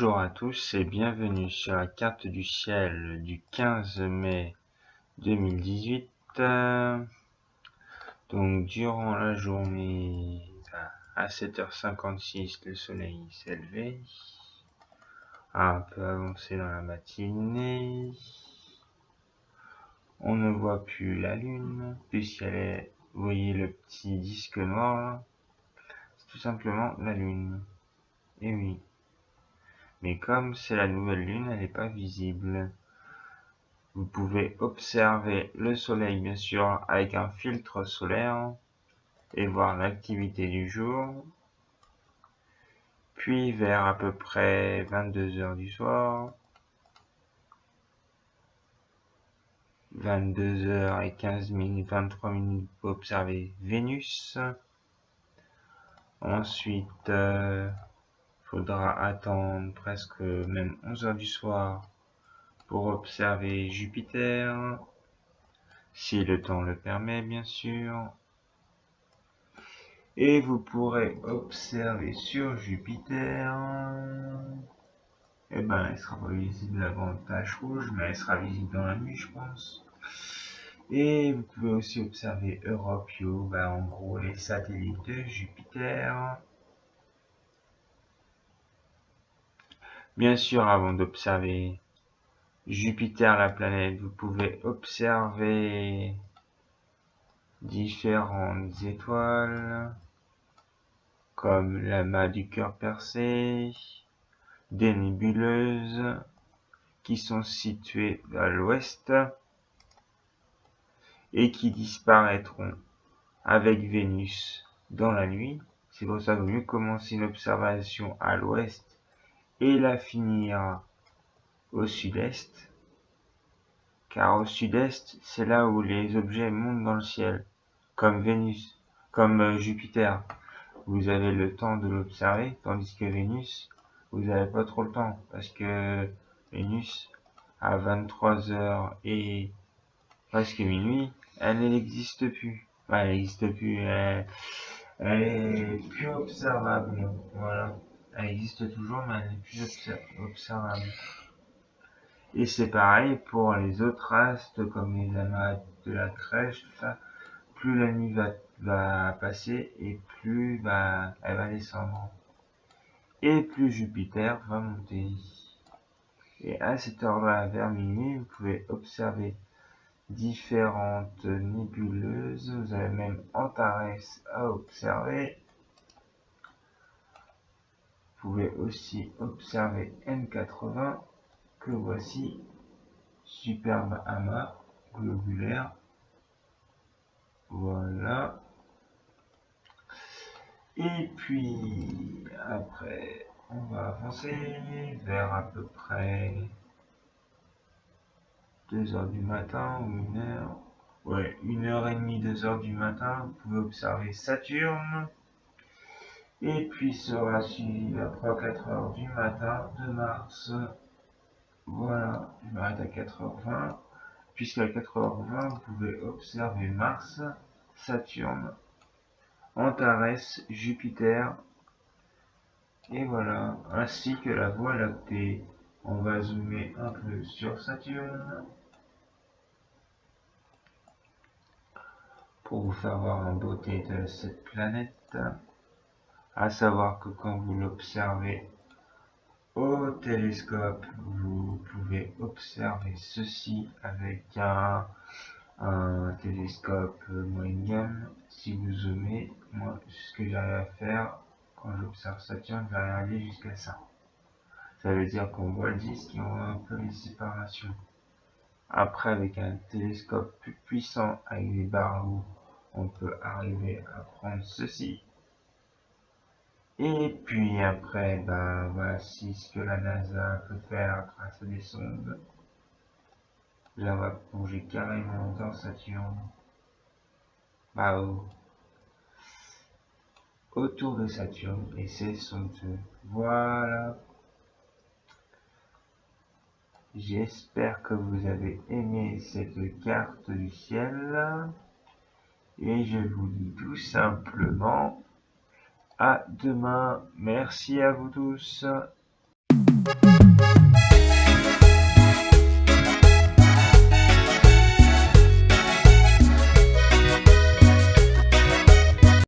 Bonjour à tous et bienvenue sur la carte du ciel du 15 mai 2018. Donc durant la journée, à 7h56, le soleil s'est levé, a un peu avancé dans la matinée. On ne voit plus la lune puisqu'elle est, vous voyez le petit disque noir là, c'est tout simplement la lune. Et oui. Mais comme c'est la nouvelle lune, elle n'est pas visible. Vous pouvez observer le soleil bien sûr avec un filtre solaire et voir l'activité du jour. Puis vers à peu près 22h du soir, 22h15, 23 minutes, vous pouvez observer Vénus. Ensuite, faudra attendre presque même 11h du soir pour observer Jupiter, si le temps le permet bien sûr. Et vous pourrez observer sur Jupiter, et ben elle sera pas visible avant tache rouge, mais elle sera visible dans la nuit je pense. Et vous pouvez aussi observer Europio, en gros les satellites de Jupiter. Bien sûr, avant d'observer Jupiter, la planète, vous pouvez observer différentes étoiles, comme l'amas du cœur percé, des nébuleuses qui sont situées à l'ouest et qui disparaîtront avec Vénus dans la nuit. C'est pour ça qu'il vaut mieux commencer une observation à l'ouest et la finir au sud-est, car au sud-est, c'est là où les objets montent dans le ciel, comme Vénus, comme Jupiter. Vous avez le temps de l'observer, tandis que Vénus, vous n'avez pas trop le temps, parce que Vénus, à 23h et presque minuit, elle n'existe plus. Enfin, elle n'existe plus, elle est plus observable. Voilà. Elle existe toujours, mais elle n'est plus observable. Et c'est pareil pour les autres astres, comme les amas de la crèche, tout ça. Plus la nuit va passer, et plus elle va descendre. Et plus Jupiter va monter. Et à cette heure-là, vers minuit, vous pouvez observer différentes nébuleuses. Vous avez même Antares à observer. Vous pouvez aussi observer M80, que voici, superbe amas globulaire. Voilà. Et puis après, on va avancer vers à peu près 2h du matin ou 1h. Ouais, 1h30, 2h du matin, vous pouvez observer Saturne. Et puis sera suivi à 3-4h du matin de Mars. Voilà, je m'arrête à 4h20. Puisqu'à 4h20, vous pouvez observer Mars, Saturne, Antares, Jupiter, et voilà, ainsi que la Voie lactée. On va zoomer un peu sur Saturne pour vous faire voir la beauté de cette planète. À savoir que quand vous l'observez au télescope, vous pouvez observer ceci avec un télescope moyenne gamme. Si vous zoomez, moi, ce que j'arrive à faire quand j'observe Saturne, j'arrive à aller jusqu'à ça. Ça veut dire qu'on voit le disque et on voit un peu les séparations. Après, avec un télescope plus puissant, avec des barres où on peut arriver à prendre ceci. Et puis après, voici ce que la NASA peut faire grâce à des sondes. Là, on va plonger carrément dans Saturne. Autour de Saturne, et c'est somptueux. Voilà. J'espère que vous avez aimé cette carte du ciel. Et je vous dis tout simplement à demain. Merci à vous tous.